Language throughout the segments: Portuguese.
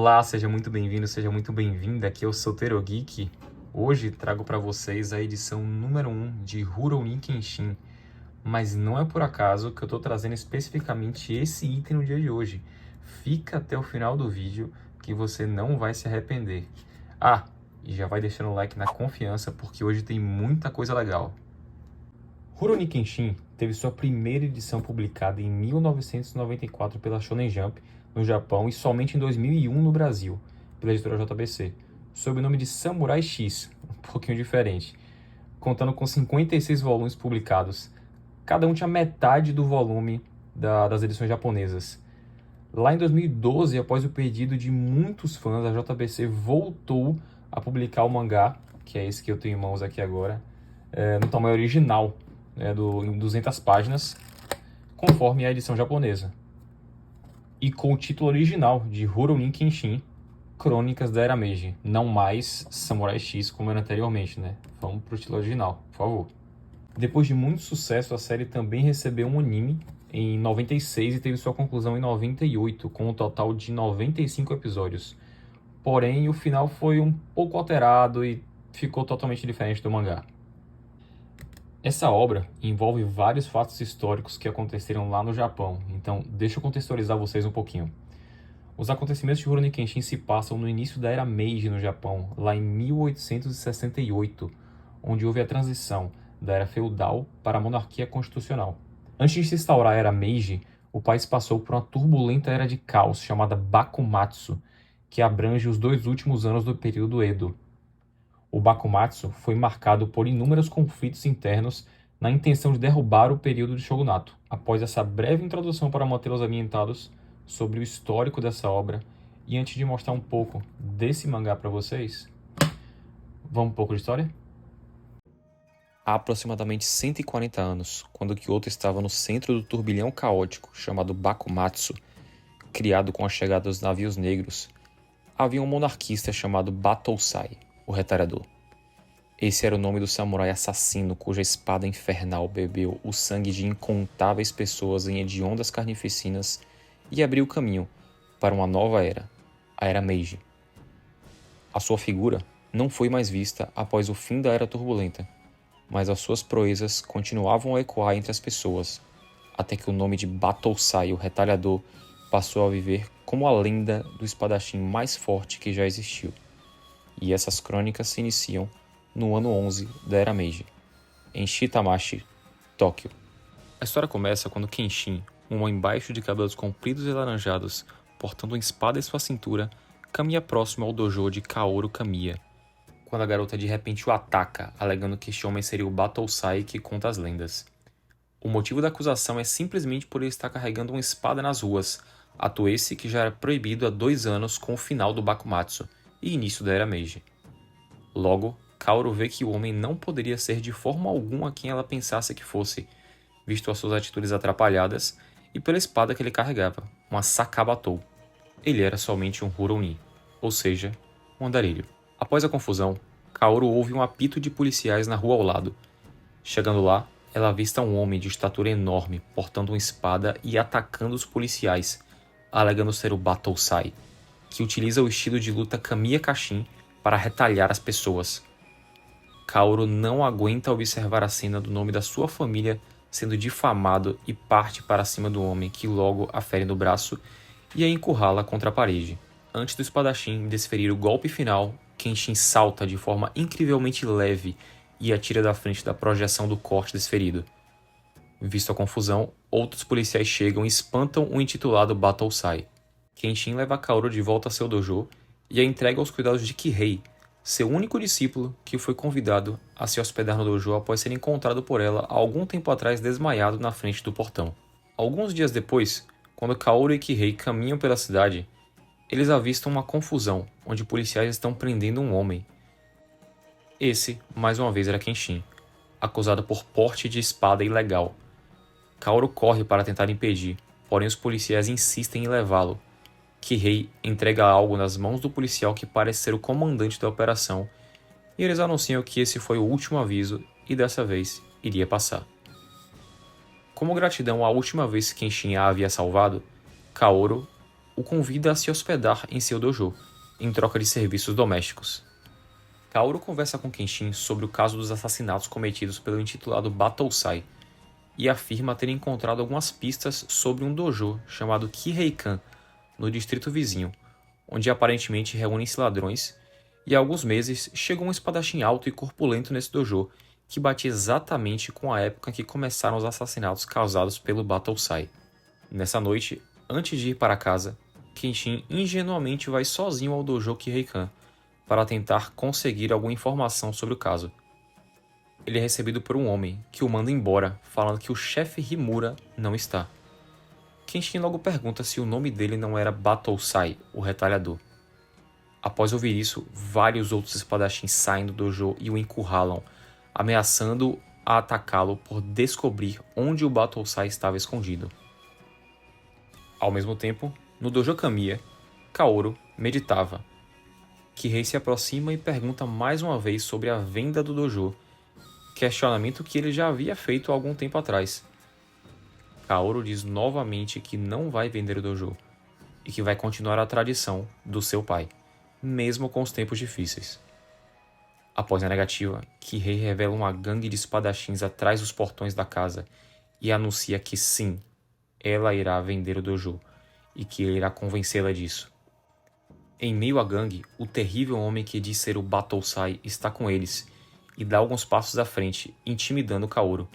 Olá, seja muito bem-vindo, seja muito bem-vinda. Aqui é o Solteiro Geek. Hoje trago para vocês a edição número 1 de Rurouni Kenshin. Mas não é por acaso que eu estou trazendo especificamente esse item no dia de hoje. Fica até o final do vídeo que você não vai se arrepender. E já vai deixando o like na confiança porque hoje tem muita coisa legal. Rurouni Kenshin teve sua primeira edição publicada em 1994 pela Shonen Jump no Japão e somente em 2001 no Brasil, pela editora JBC, sob o nome de Samurai X, um pouquinho diferente, contando com 56 volumes publicados. Cada um tinha metade do volume das edições japonesas. Lá em 2012, após o pedido de muitos fãs, a JBC voltou a publicar o mangá, que é esse que eu tenho em mãos aqui agora, no tamanho original, em 200 páginas, conforme a edição japonesa. E com o título original de Rurouni Kenshin, Crônicas da Era Meiji, não mais Samurai X como era anteriormente, né? Vamos pro título original, por favor. Depois de muito sucesso, a série também recebeu um anime em 96 e teve sua conclusão em 98, com um total de 95 episódios. Porém, o final foi um pouco alterado e ficou totalmente diferente do mangá. Essa obra envolve vários fatos históricos que aconteceram lá no Japão, então deixa eu contextualizar vocês um pouquinho. Os acontecimentos de Rurouni Kenshin se passam no início da Era Meiji no Japão, lá em 1868, onde houve a transição da Era Feudal para a Monarquia Constitucional. Antes de se instaurar a Era Meiji, o país passou por uma turbulenta era de caos chamada Bakumatsu, que abrange os 2 últimos anos do período Edo. O Bakumatsu foi marcado por inúmeros conflitos internos na intenção de derrubar o período de shogunato. Após essa breve introdução para mantê-los ambientados sobre o histórico dessa obra, e antes de mostrar um pouco desse mangá para vocês, vamos um pouco de história? Há aproximadamente 140 anos, quando Kyoto estava no centro do turbilhão caótico chamado Bakumatsu, criado com a chegada dos navios negros, havia um monarquista chamado Battosai, o Retalhador. Esse era o nome do samurai assassino cuja espada infernal bebeu o sangue de incontáveis pessoas em hediondas carnificinas e abriu caminho para uma nova era, a Era Meiji. A sua figura não foi mais vista após o fim da Era Turbulenta, mas as suas proezas continuavam a ecoar entre as pessoas, até que o nome de Battosai, o Retalhador, passou a viver como a lenda do espadachim mais forte que já existiu. E essas crônicas se iniciam no ano 11 da Era Meiji, em Shitamashi, Tóquio. A história começa quando Kenshin, um homem baixo de cabelos compridos e alaranjados, portando uma espada em sua cintura, caminha próximo ao dojo de Kaoru Kamiya, quando a garota de repente o ataca, alegando que este homem seria o Battosai que conta as lendas. O motivo da acusação é simplesmente por ele estar carregando uma espada nas ruas, ato esse que já era proibido há 2 anos com o final do Bakumatsu e início da Era Meiji. Logo, Kaoru vê que o homem não poderia ser de forma alguma quem ela pensasse que fosse, visto as suas atitudes atrapalhadas e pela espada que ele carregava, uma Sakabatou. Ele era somente um Rurouni, ou seja, um andarilho. Após a confusão, Kaoru ouve um apito de policiais na rua ao lado. Chegando lá, ela avista um homem de estatura enorme, portando uma espada e atacando os policiais, alegando ser o Battosai, que utiliza o estilo de luta Kamiya Kashin para retalhar as pessoas. Kaoru não aguenta observar a cena do nome da sua família sendo difamado e parte para cima do homem, que logo a fere no braço e a encurrala contra a parede. Antes do espadachim desferir o golpe final, Kenshin salta de forma incrivelmente leve e atira da frente da projeção do corte desferido. Visto a confusão, outros policiais chegam e espantam o intitulado Battosai. Kenshin leva Kaoru de volta a seu dojo e a entrega aos cuidados de Kihei, seu único discípulo que foi convidado a se hospedar no dojo após ser encontrado por ela há algum tempo atrás desmaiado na frente do portão. Alguns dias depois, quando Kaoru e Kihei caminham pela cidade, eles avistam uma confusão, onde policiais estão prendendo um homem. Esse, mais uma vez, era Kenshin, acusado por porte de espada ilegal. Kaoru corre para tentar impedir, porém os policiais insistem em levá-lo. Kihei entrega algo nas mãos do policial que parece ser o comandante da operação, e eles anunciam que esse foi o último aviso e dessa vez iria passar. Como gratidão à última vez que Kenshin a havia salvado, Kaoru o convida a se hospedar em seu dojo, em troca de serviços domésticos. Kaoru conversa com Kenshin sobre o caso dos assassinatos cometidos pelo intitulado Battousai e afirma ter encontrado algumas pistas sobre um dojo chamado Kiheikan, no distrito vizinho, onde aparentemente reúnem-se ladrões, e há alguns meses chegou um espadachim alto e corpulento nesse dojo, que batia exatamente com a época em que começaram os assassinatos causados pelo Battousai. Nessa noite, antes de ir para casa, Kenshin ingenuamente vai sozinho ao dojo Kiheikan para tentar conseguir alguma informação sobre o caso. Ele é recebido por um homem que o manda embora, falando que o chefe Himura não está. Kenshin logo pergunta se o nome dele não era Battousai, o retalhador. Após ouvir isso, vários outros espadachins saem do dojo e o encurralam, ameaçando a atacá-lo por descobrir onde o Battousai estava escondido. Ao mesmo tempo, no dojo Kamiya, Kaoru meditava. Kihei se aproxima e pergunta mais uma vez sobre a venda do dojo, questionamento que ele já havia feito há algum tempo atrás. Kaoru diz novamente que não vai vender o dojo e que vai continuar a tradição do seu pai, mesmo com os tempos difíceis. Após a negativa, Kihei revela uma gangue de espadachins atrás dos portões da casa e anuncia que sim, ela irá vender o dojo e que ele irá convencê-la disso. Em meio à gangue, o terrível homem que diz ser o Battousai está com eles e dá alguns passos à frente, intimidando Kaoru.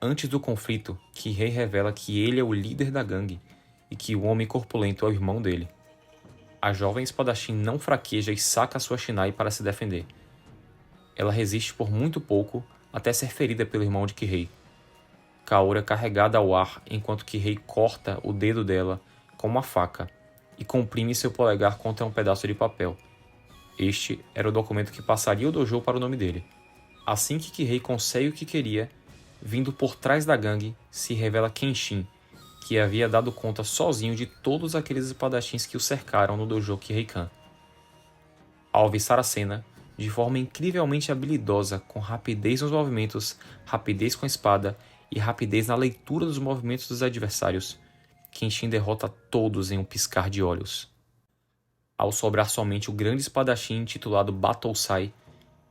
Antes do conflito, Kihei revela que ele é o líder da gangue e que o homem corpulento é o irmão dele. A jovem espadachim não fraqueja e saca sua shinai para se defender. Ela resiste por muito pouco até ser ferida pelo irmão de Kihei. Kaoru é carregada ao ar enquanto Kihei corta o dedo dela com uma faca e comprime seu polegar contra um pedaço de papel. Este era o documento que passaria o dojo para o nome dele. Assim que Kihei consegue o que queria, vindo por trás da gangue, se revela Kenshin, que havia dado conta sozinho de todos aqueles espadachins que o cercaram no dojo Kiheikan. Ao avistar a cena, de forma incrivelmente habilidosa, com rapidez nos movimentos, rapidez com a espada e rapidez na leitura dos movimentos dos adversários, Kenshin derrota todos em um piscar de olhos. Ao sobrar somente o grande espadachim intitulado Battousai,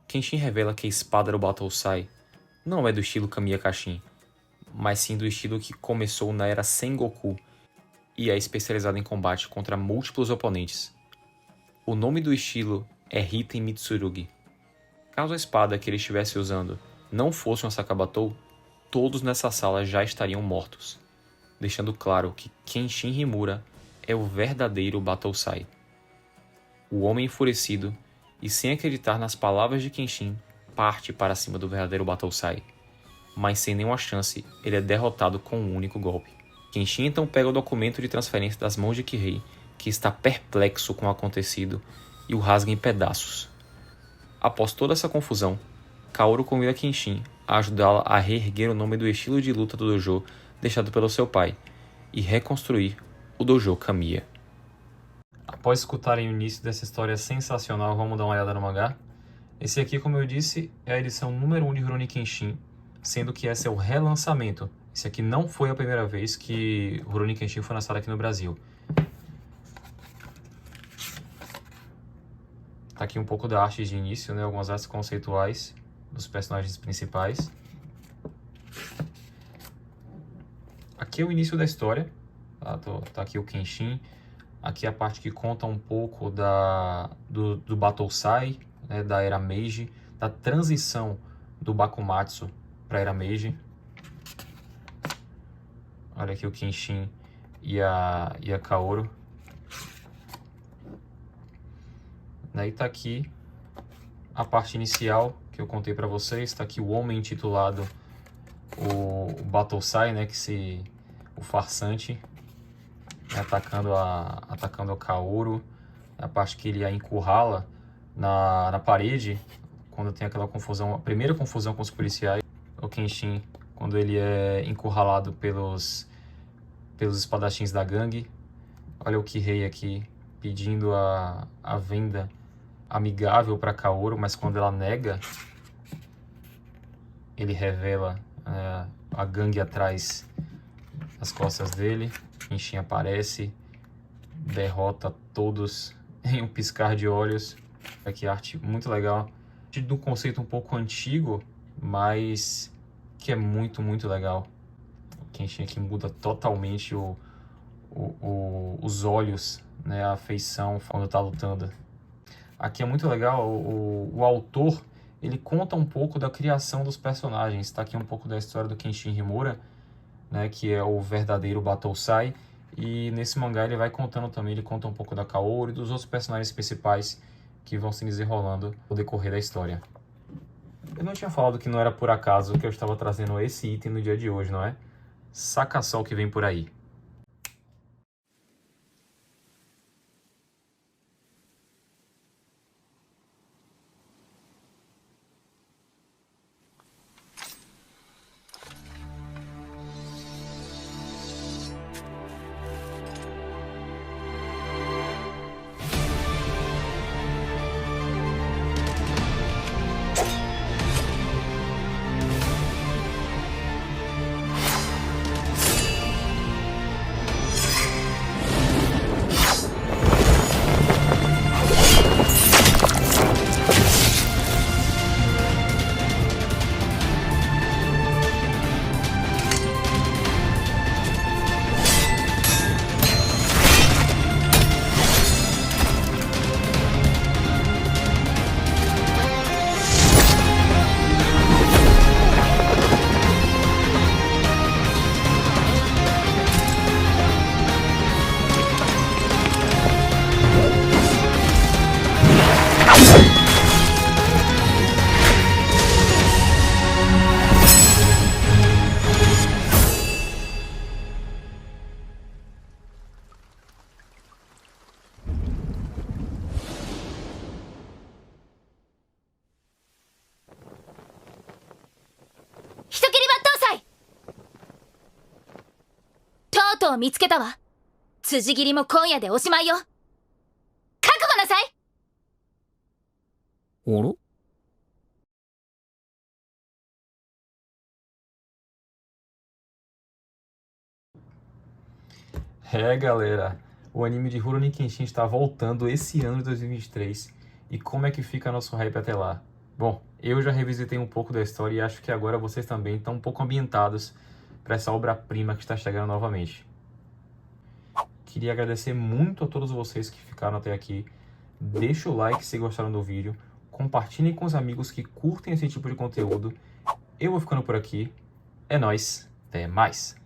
Kenshin revela que a espada do Battousai não é do estilo Kamiya Kashin, mas sim do estilo que começou na era Sengoku e é especializado em combate contra múltiplos oponentes. O nome do estilo é Hiten Mitsurugi. Caso a espada que ele estivesse usando não fosse uma Sakabatou, todos nessa sala já estariam mortos, deixando claro que Kenshin Himura é o verdadeiro Battousai. O homem enfurecido, e sem acreditar nas palavras de Kenshin, parte para cima do verdadeiro Battousai. Mas sem nenhuma chance, ele é derrotado com um único golpe. Kenshin então pega o documento de transferência das mãos de Kihei, que está perplexo com o acontecido, e o rasga em pedaços. Após toda essa confusão, Kaoru convida Kenshin a ajudá-la a reerguer o nome do estilo de luta do dojo deixado pelo seu pai, e reconstruir o dojo Kamiya. Após escutarem o início dessa história sensacional, vamos dar uma olhada no mangá. Esse aqui, como eu disse, é a edição número 1 de Rurouni Kenshin, sendo que esse é o relançamento. Esse aqui não foi a primeira vez que Rurouni Kenshin foi lançado aqui no Brasil. Tá aqui um pouco da arte de início, né? Algumas artes conceituais dos personagens principais. Aqui é o início da história. Tá aqui o Kenshin. Aqui é a parte que conta um pouco do Battousai, né, da era Meiji, da transição do Bakumatsu para a era Meiji. Olha aqui o Kenshin e a Kaoru. Daí tá aqui a parte inicial que eu contei para vocês. Tá aqui o homem intitulado o Battousai, né, o farsante, atacando a Kaoru. A parte que ele a encurrala na parede, quando tem aquela confusão, a primeira confusão com os policiais. O Kenshin, quando ele é encurralado pelos espadachins da gangue. Olha o Kihei aqui pedindo a venda amigável para Kaoru, mas quando ela nega, ele revela a gangue atrás das costas dele. Kenshin aparece derrota todos em um piscar de olhos. Aqui arte muito legal, de um conceito um pouco antigo, mas que é muito, muito legal. O Kenshin aqui muda totalmente os olhos, né, a feição quando tá lutando. Aqui é muito legal, o autor, ele conta um pouco da criação dos personagens. Tá aqui um pouco da história do Kenshin Himura, né, que é o verdadeiro Battousai. E nesse mangá ele vai contando também, ele conta um pouco da Kaoru e dos outros personagens principais que vão se desenrolando no decorrer da história. Eu não tinha falado que não era por acaso que eu estava trazendo esse item no dia de hoje, não é? Saca só o que vem por aí.とう見つけたわ。辻斬りも今夜でおしまいよ。覚悟なさい。あら？Galera, o anime de Rurouni Kenshin está voltando esse ano de 2023. E como é que fica nosso hype até lá? Bom, eu já revisitei um pouco da história e acho que agora vocês também estão um pouco ambientados para essa obra-prima que está chegando novamente. Queria agradecer muito a todos vocês que ficaram até aqui. Deixa o like se gostaram do vídeo. Compartilhem com os amigos que curtem esse tipo de conteúdo. Eu vou ficando por aqui. É nóis. Até mais.